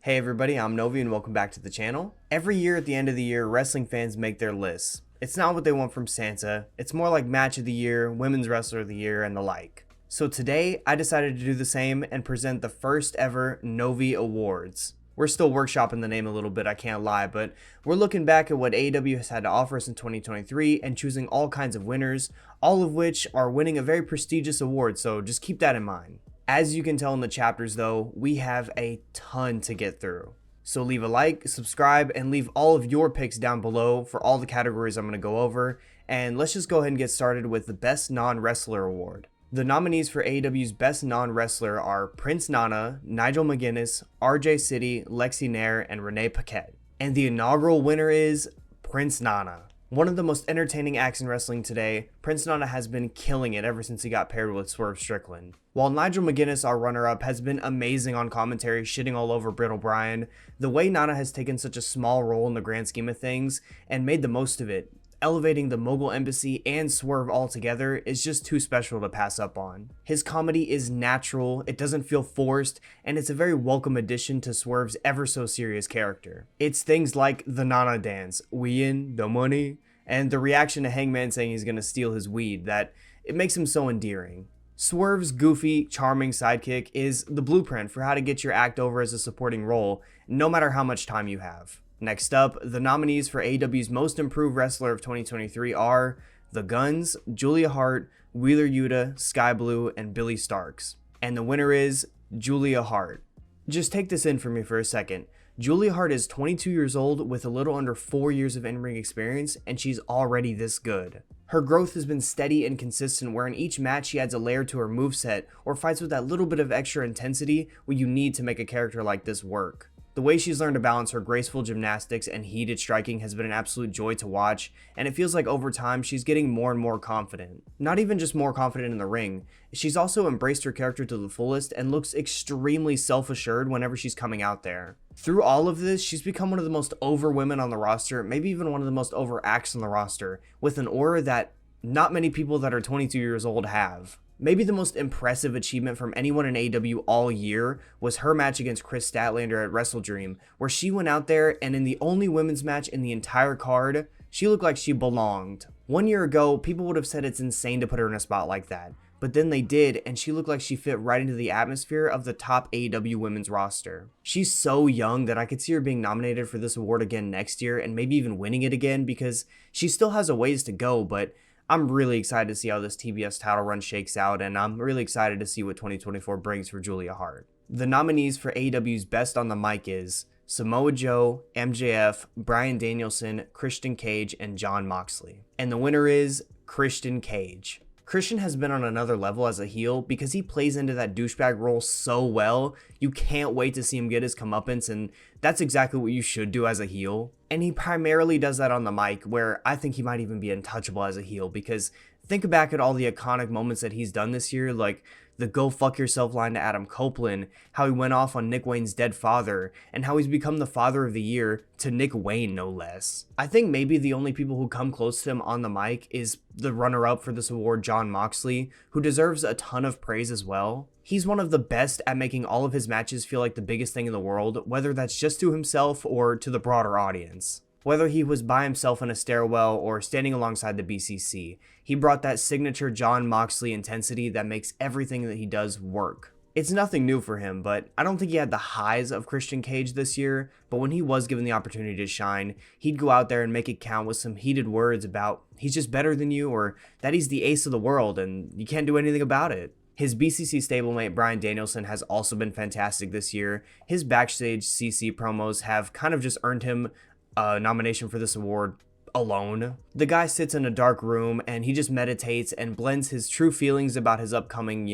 Hey everybody, I'm Novi and welcome back to the channel. Every year at the end of the year, wrestling fans make their lists. It's not what they want from Santa, it's more like match of the year, women's wrestler of the year, and the like. So today, I decided to do the same and present the first ever Novi Awards. We're still workshopping the name a little bit, I can't lie, but we're looking back at what AEW has had to offer us in 2023 and choosing all kinds of winners, all of which are winning a very prestigious award, so just keep that in mind. As you can tell in the chapters though, we have a ton to get through. So leave a like, subscribe, and leave all of your picks down below for all the categories I'm going to go over. And let's just go ahead and get started with the Best Non-Wrestler Award. The nominees for AEW's Best Non-Wrestler are Prince Nana, Nigel McGuinness, RJ City, Lexi Nair, and Renee Paquette. And the inaugural winner is Prince Nana. One of the most entertaining acts in wrestling today, Prince Nana has been killing it ever since he got paired with Swerve Strickland. While Nigel McGuinness, our runner-up, has been amazing on commentary, shitting all over Britt O'Brien, the way Nana has taken such a small role in the grand scheme of things and made the most of it, elevating the Mogul Embassy and Swerve altogether, is just too special to pass up on. His comedy is natural, it doesn't feel forced, and it's a very welcome addition to Swerve's ever so serious character. It's things like the Nana dance, we in, the money, and the reaction to Hangman saying he's gonna steal his weed, that it makes him so endearing. Swerve's goofy, charming sidekick is the blueprint for how to get your act over as a supporting role, no matter how much time you have. Next up, the nominees for AEW's Most Improved Wrestler of 2023 are The Guns, Julia Hart, Wheeler Yuta, Sky Blue, and Billy Starks. And the winner is Julia Hart. Just take this in for me for a second. Julia Hart is 22 years old with a little under 4 years of in-ring experience, and she's already this good. Her growth has been steady and consistent, where in each match she adds a layer to her moveset or fights with that little bit of extra intensity what you need to make a character like this work. The way she's learned to balance her graceful gymnastics and heated striking has been an absolute joy to watch, and it feels like over time she's getting more and more confident. Not even just more confident in the ring, she's also embraced her character to the fullest and looks extremely self-assured whenever she's coming out there. Through all of this, she's become one of the most over women on the roster, maybe even one of the most over acts on the roster, with an aura that not many people that are 22 years old have. Maybe the most impressive achievement from anyone in AEW all year was her match against Chris Statlander at WrestleDream, where she went out there and in the only women's match in the entire card, she looked like she belonged. 1 year ago, people would have said it's insane to put her in a spot like that, but then they did, and she looked like she fit right into the atmosphere of the top AEW women's roster. She's so young that I could see her being nominated for this award again next year and maybe even winning it again because she still has a ways to go, but I'm really excited to see how this TBS title run shakes out, and I'm really excited to see what 2024 brings for Julia Hart. The nominees for AEW's Best on the Mic is Samoa Joe, MJF, Bryan Danielson, Christian Cage, and Jon Moxley. And the winner is Christian Cage. Christian has been on another level as a heel because he plays into that douchebag role so well. You can't wait to see him get his comeuppance, and that's exactly what you should do as a heel. And he primarily does that on the mic, where I think he might even be untouchable as a heel, because think back at all the iconic moments that he's done this year, like the go fuck yourself line to Adam Copeland, how he went off on Nick Wayne's dead father, and how he's become the father of the year to Nick Wayne, no less. I think maybe the only people who come close to him on the mic is the runner-up for this award, Jon Moxley, who deserves a ton of praise as well. He's one of the best at making all of his matches feel like the biggest thing in the world, whether that's just to himself or to the broader audience. Whether he was by himself in a stairwell or standing alongside the BCC, he brought that signature Jon Moxley intensity that makes everything that he does work. It's nothing new for him, but I don't think he had the highs of Christian Cage this year, but when he was given the opportunity to shine, he'd go out there and make it count with some heated words about he's just better than you or that he's the ace of the world and you can't do anything about it. His BCC stablemate Bryan Danielson has also been fantastic this year. His backstage CC promos have kind of just earned him a nomination for this award alone. The guy sits in a dark room and he just meditates and blends his true feelings about his upcoming,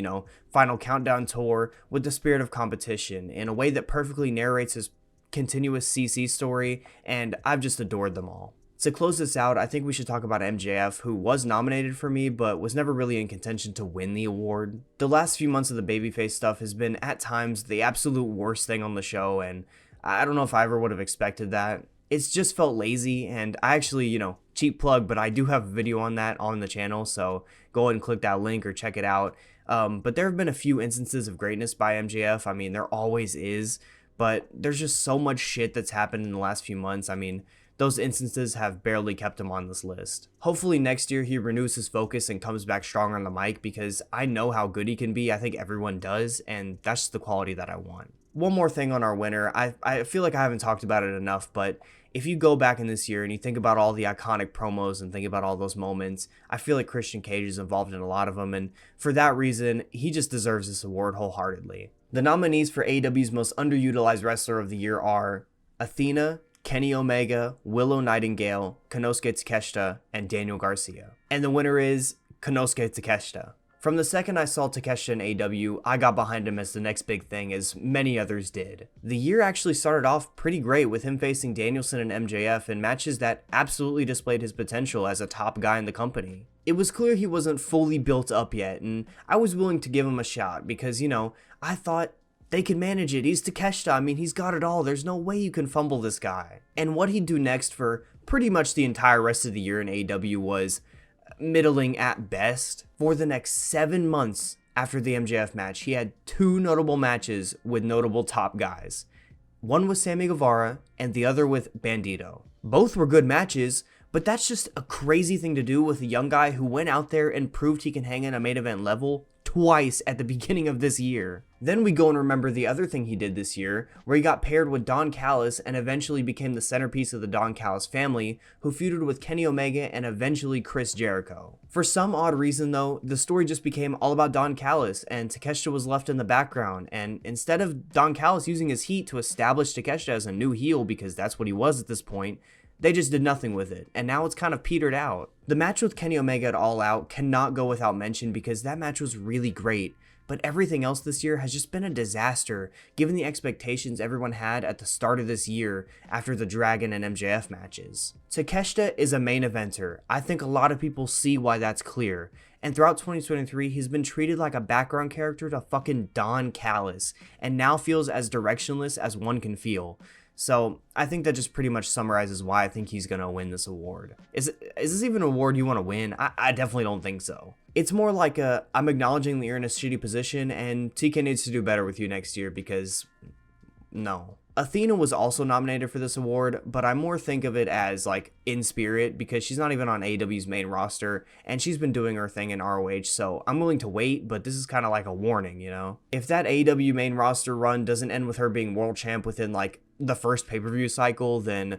Final Countdown tour with the spirit of competition in a way that perfectly narrates his continuous CC story, and I've just adored them all. To close this out, I think we should talk about MJF, who was nominated for me, but was never really in contention to win the award. The last few months of the babyface stuff has been, at times, the absolute worst thing on the show, and I don't know if I ever would have expected that. It's just felt lazy, and I actually, cheap plug, but I do have a video on that on the channel, so go ahead and click that link or check it out. But there have been a few instances of greatness by MJF. I mean, there always is, but there's just so much shit that's happened in the last few months. I mean, those instances have barely kept him on this list. Hopefully next year he renews his focus and comes back stronger on the mic, because I know how good he can be. I think everyone does, and that's just the quality that I want. One more thing on our winner. I feel like I haven't talked about it enough, but if you go back in this year and you think about all the iconic promos and think about all those moments, I feel like Christian Cage is involved in a lot of them, and for that reason, he just deserves this award wholeheartedly. The nominees for AEW's Most Underutilized Wrestler of the Year are Athena, Kenny Omega, Willow Nightingale, Konosuke Takeshita, and Daniel Garcia. And the winner is Konosuke Takeshita. From the second I saw Takeshita in AEW, I got behind him as the next big thing, as many others did. The year actually started off pretty great with him facing Danielson and MJF in matches that absolutely displayed his potential as a top guy in the company. It was clear he wasn't fully built up yet, and I was willing to give him a shot because, I thought they can manage it. He's Takeshita. I mean, he's got it all. There's no way you can fumble this guy. And what he'd do next for pretty much the entire rest of the year in AEW was middling at best. For the next 7 months after the MJF match, he had 2 notable matches with notable top guys. One with Sammy Guevara and the other with Bandito. Both were good matches, but that's just a crazy thing to do with a young guy who went out there and proved he can hang at a main event level twice at the beginning of this year. Then we go and remember the other thing he did this year, where he got paired with Don Callis and eventually became the centerpiece of the Don Callis family, who feuded with Kenny Omega and eventually Chris Jericho. For some odd reason though, the story just became all about Don Callis, and Takeshita was left in the background, and instead of Don Callis using his heat to establish Takeshita as a new heel, because that's what he was at this point, they just did nothing with it, and now it's kind of petered out. The match with Kenny Omega at All Out cannot go without mention because that match was really great, but everything else this year has just been a disaster given the expectations everyone had at the start of this year after the Dragon and MJF matches. Takeshita is a main eventer. I think a lot of people see why that's clear, and throughout 2023 he's been treated like a background character to fucking Don Callis, and now feels as directionless as one can feel. So I think that just pretty much summarizes why I think he's going to win this award. Is this even an award you want to win? I definitely don't think so. It's more like I'm acknowledging that you're in a shitty position and TK needs to do better with you next year, because no. Athena was also nominated for this award, but I more think of it as like in spirit, because she's not even on AEW's main roster and she's been doing her thing in ROH, so I'm willing to wait, but this is kind of like a warning, If that AEW main roster run doesn't end with her being world champ within like the first pay-per-view cycle, then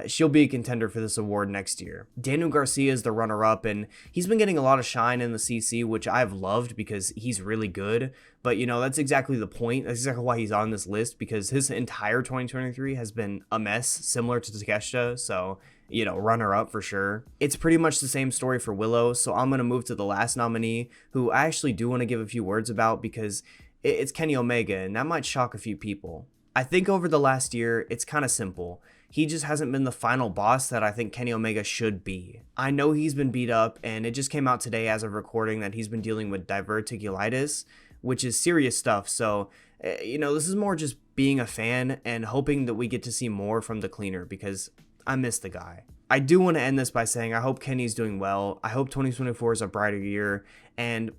she'll be a contender for this award next year. Daniel Garcia is the runner-up, and he's been getting a lot of shine in the CC, which I've loved because he's really good, but that's exactly the point. That's exactly why he's on this list, because his entire 2023 has been a mess, similar to Takeshita, so runner-up for sure. It's pretty much the same story for Willow, so I'm going to move to the last nominee, who I actually do want to give a few words about, because it's Kenny Omega, and that might shock a few people. I think over the last year, it's kind of simple. He just hasn't been the final boss that I think Kenny Omega should be. I know he's been beat up, and it just came out today as of recording that he's been dealing with diverticulitis, which is serious stuff. So, this is more just being a fan and hoping that we get to see more from the cleaner, because I miss the guy. I do want to end this by saying I hope Kenny's doing well. I hope 2024 is a brighter year, and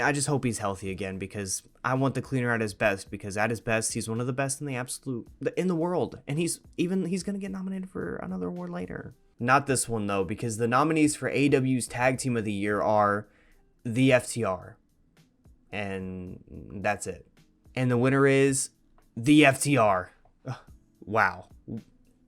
I just hope he's healthy again, because I want the cleaner at his best, because at his best, he's one of the best in the world. And he's going to get nominated for another award later. Not this one though, because the nominees for AEW's Tag Team of the Year are the FTR. And that's it. And the winner is the FTR. Ugh, wow.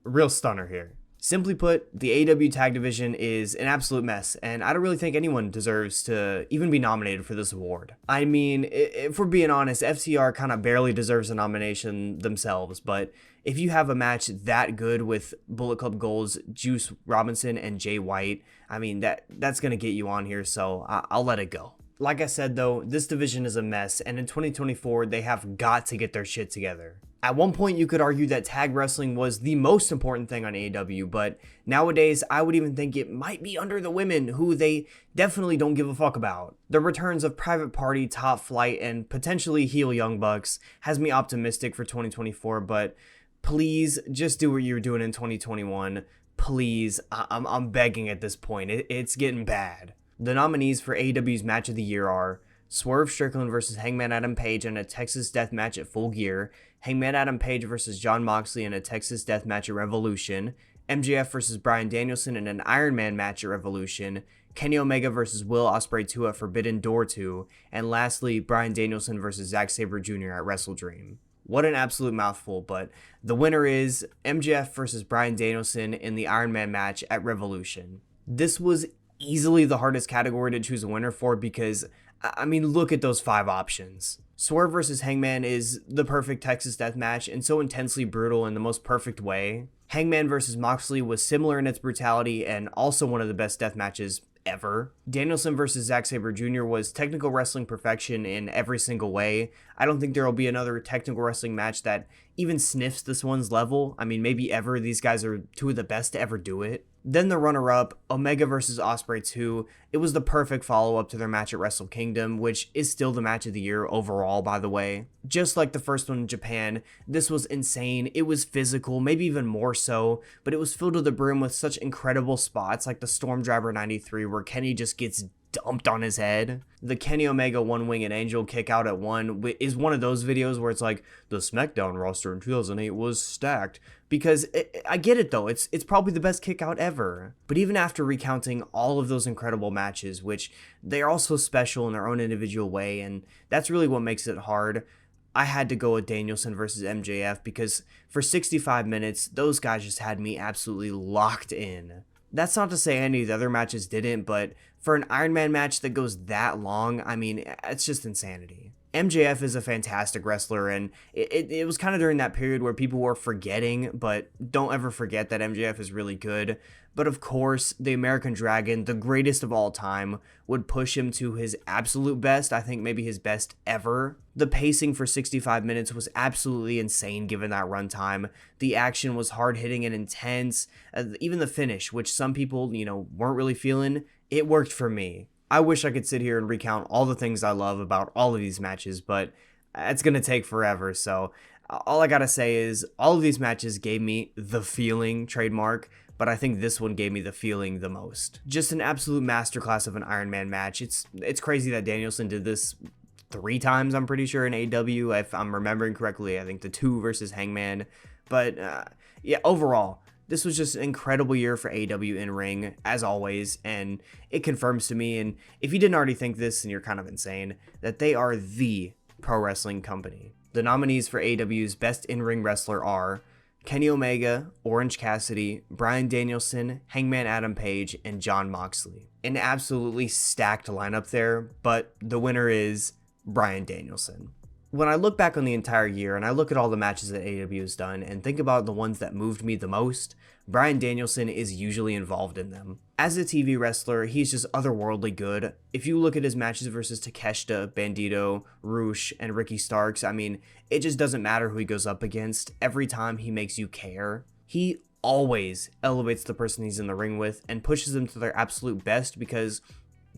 Real stunner here. Simply put, the AEW tag division is an absolute mess, and I don't really think anyone deserves to even be nominated for this award. I mean, if we're being honest, FTR kind of barely deserves a nomination themselves, but if you have a match that good with Bullet Club Gold's Juice Robinson and Jay White, I mean, that's going to get you on here, so I'll let it go. Like I said though, this division is a mess, and in 2024, they have got to get their shit together. At one point, you could argue that tag wrestling was the most important thing on AEW, but nowadays, I would even think it might be under the women, who they definitely don't give a fuck about. The returns of Private Party, Top Flight, and potentially heel Young Bucks has me optimistic for 2024, but please just do what you were doing in 2021. Please, I'm begging at this point. It's getting bad. The nominees for AEW's Match of the Year are Swerve Strickland versus Hangman Adam Page in a Texas Death Match at Full Gear, Hangman Adam Page versus Jon Moxley in a Texas Death Match at Revolution, MJF versus Bryan Danielson in an Iron Man match at Revolution, Kenny Omega versus Will Ospreay 2 at Forbidden Door 2, and lastly, Bryan Danielson versus Zack Sabre Jr. at WrestleDream. What an absolute mouthful, but the winner is MJF versus Bryan Danielson in the Iron Man match at Revolution. This was easily the hardest category to choose a winner for because, I mean, look at those 5 options. Swerve versus Hangman is the perfect Texas death match and so intensely brutal in the most perfect way. Hangman versus Moxley was similar in its brutality and also one of the best death matches ever. Danielson versus Zack Sabre Jr. was technical wrestling perfection in every single way. I don't think there will be another technical wrestling match that even sniffs this one's level. I mean, maybe ever. These guys are 2 of the best to ever do it. Then the runner-up, Omega versus Ospreay 2, it was the perfect follow-up to their match at Wrestle Kingdom, which is still the match of the year overall, by the way. Just like the first one in Japan, this was insane. It was physical, maybe even more so, but it was filled to the brim with such incredible spots like the Stormdriver 93 where Kenny just gets dumped on his head. The Kenny Omega One-Winged Angel kick out at 1 is one of those videos where it's like, the SmackDown roster in 2008 was stacked. Because I get it though, it's probably the best kick out ever. But even after recounting all of those incredible matches, which they are all so special in their own individual way, and that's really what makes it hard, I had to go with Danielson versus MJF because for 65 minutes, those guys just had me absolutely locked in. That's not to say any of the other matches didn't, but for an Iron Man match that goes that long, I mean, it's just insanity. MJF is a fantastic wrestler, and it was kind of during that period where people were forgetting, but don't ever forget that MJF is really good. But of course, the American Dragon, the greatest of all time, would push him to his absolute best, I think maybe his best ever. The pacing for 65 minutes was absolutely insane given that runtime. The action was hard-hitting and intense. Even the finish, which some people, weren't really feeling, it worked for me. I wish I could sit here and recount all the things I love about all of these matches, but it's going to take forever. So all I got to say is all of these matches gave me the feeling trademark, but I think this one gave me the feeling the most. Just an absolute masterclass of an Iron Man match. It's crazy that Danielson did this 3 times, I'm pretty sure, in AEW, if I'm remembering correctly. I think the 2 versus Hangman. But yeah, overall, this was just an incredible year for AEW in-ring, as always, and it confirms to me, and if you didn't already think this, then you're kind of insane, that they are the pro wrestling company. The nominees for AEW's Best In-Ring Wrestler are Kenny Omega, Orange Cassidy, Bryan Danielson, Hangman Adam Page, and Jon Moxley. An absolutely stacked lineup there, but the winner is Bryan Danielson. When I look back on the entire year and I look at all the matches that AEW has done and think about the ones that moved me the most, Bryan Danielson is usually involved in them. As a TV wrestler, he's just otherworldly good. If you look at his matches versus Takeshita, Bandito, Rush, and Ricky Starks, I mean, it just doesn't matter who he goes up against. Every time he makes you care. He always elevates the person he's in the ring with and pushes them to their absolute best because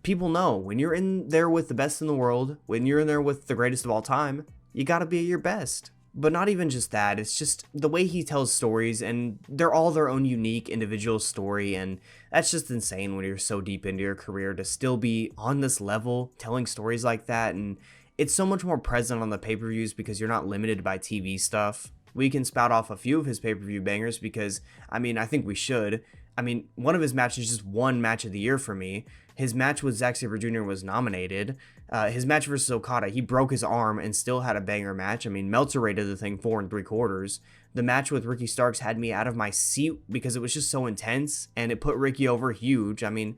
people know when you're in there with the best in the world, when you're in there with the greatest of all time, you gotta be at your best. But not even just that, it's just the way he tells stories, and they're all their own unique individual story, and that's just insane when you're so deep into your career to still be on this level telling stories like that. And it's so much more present on the pay-per-views because you're not limited by TV stuff. We can spout off a few of his pay-per-view bangers because, I mean, I think we should. I mean, one of his matches just won Match of the Year for me. His match with Zack Sabre Jr. was nominated. His match versus Okada, he broke his arm and still had a banger match. I mean, Meltzer rated the thing 4 3/4. The match with Ricky Starks had me out of my seat because it was just so intense, and it put Ricky over huge. I mean,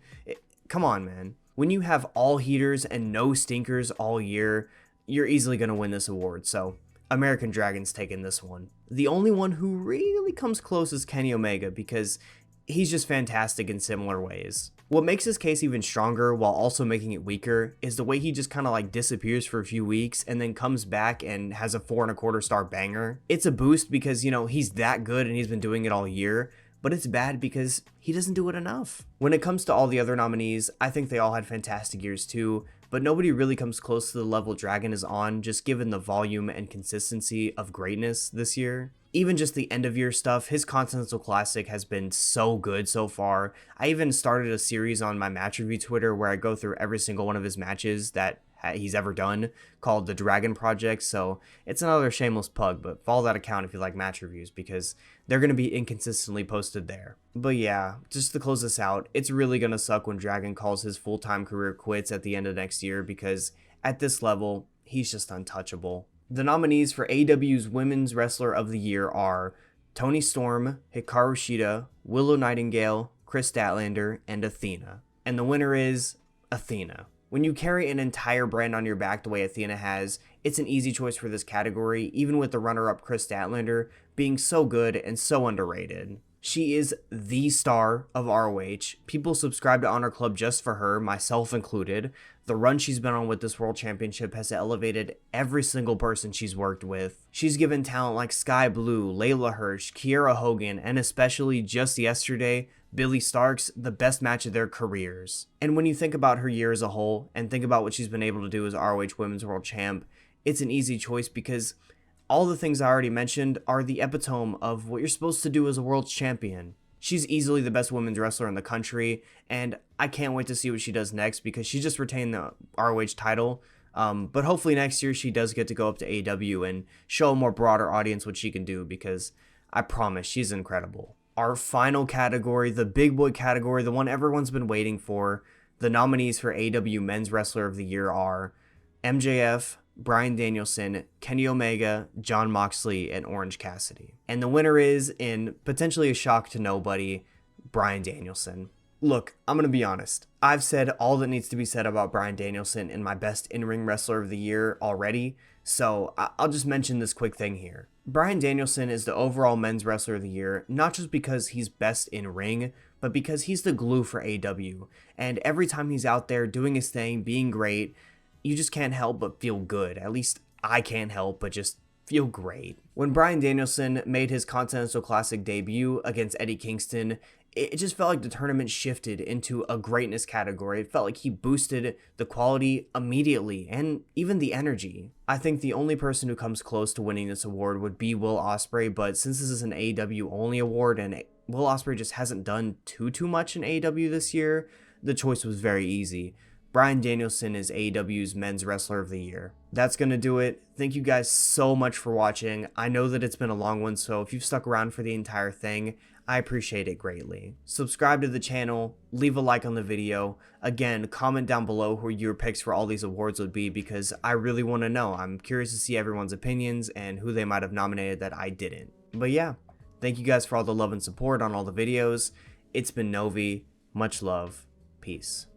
come on, man. When you have all heaters and no stinkers all year, you're easily going to win this award. So American Dragon's taking this one. The only one who really comes close is Kenny Omega because he's just fantastic in similar ways. What makes his case even stronger while also making it weaker is the way he just kind of like disappears for a few weeks and then comes back and has a 4 1/4 star banger. It's a boost because, he's that good and he's been doing it all year, but it's bad because he doesn't do it enough. When it comes to all the other nominees, I think they all had fantastic years too, but nobody really comes close to the level Dragon is on, just given the volume and consistency of greatness this year. Even just the end of year stuff, his Continental Classic has been so good so far. I even started a series on my match review Twitter where I go through every single one of his matches that he's ever done, called The Dragon Project. So it's another shameless plug, but follow that account if you like match reviews, because they're going to be inconsistently posted there. But yeah, just to close this out, it's really going to suck when Dragon calls his full-time career quits at the end of next year, because at this level, he's just untouchable. The nominees for AEW's Women's Wrestler of the Year are Toni Storm, Hikaru Shida, Willow Nightingale, Chris Statlander, and Athena. And the winner is Athena. When you carry an entire brand on your back the way Athena has, it's an easy choice for this category, even with the runner-up Chris Statlander being so good and so underrated. She is the star of ROH. People subscribe to Honor Club just for her, myself included. The run she's been on with this World Championship has elevated every single person she's worked with. She's given talent like Sky Blue, Layla Hirsch, Kiera Hogan, and especially just yesterday, Billie Starkz, the best match of their careers. And when you think about her year as a whole, and think about what she's been able to do as ROH Women's World Champ, it's an easy choice because all the things I already mentioned are the epitome of what you're supposed to do as a world champion. She's easily the best women's wrestler in the country, and I can't wait to see what she does next because she just retained the ROH title. But hopefully next year she does get to go up to AEW and show a more broader audience what she can do, because I promise she's incredible. Our final category, the big boy category, the one everyone's been waiting for, the nominees for AEW Men's Wrestler of the Year are MJF, Bryan Danielson, Kenny Omega, Jon Moxley, and Orange Cassidy. And the winner is, in potentially a shock to nobody, Bryan Danielson. Look, I'm going to be honest. I've said all that needs to be said about Bryan Danielson in my best in-ring wrestler of the year already, so I'll just mention this quick thing here. Bryan Danielson is the overall men's wrestler of the year, not just because he's best in ring, but because he's the glue for AEW. And every time he's out there doing his thing, being great, you just can't help but feel good. At least I can't help but just feel great. When Bryan Danielson made his Continental Classic debut against Eddie Kingston, it just felt like the tournament shifted into a greatness category. It felt like he boosted the quality immediately and even the energy. I think the only person who comes close to winning this award would be Will Ospreay, but since this is an AEW only award and Will Ospreay just hasn't done too much in AEW this year, the choice was very easy. Bryan Danielson is AEW's Men's Wrestler of the Year. That's going to do it. Thank you guys so much for watching. I know that it's been a long one, so if you've stuck around for the entire thing, I appreciate it greatly. Subscribe to the channel, leave a like on the video. Again, comment down below who your picks for all these awards would be, because I really want to know. I'm curious to see everyone's opinions and who they might have nominated that I didn't. But yeah, thank you guys for all the love and support on all the videos. It's been Novi. Much love. Peace.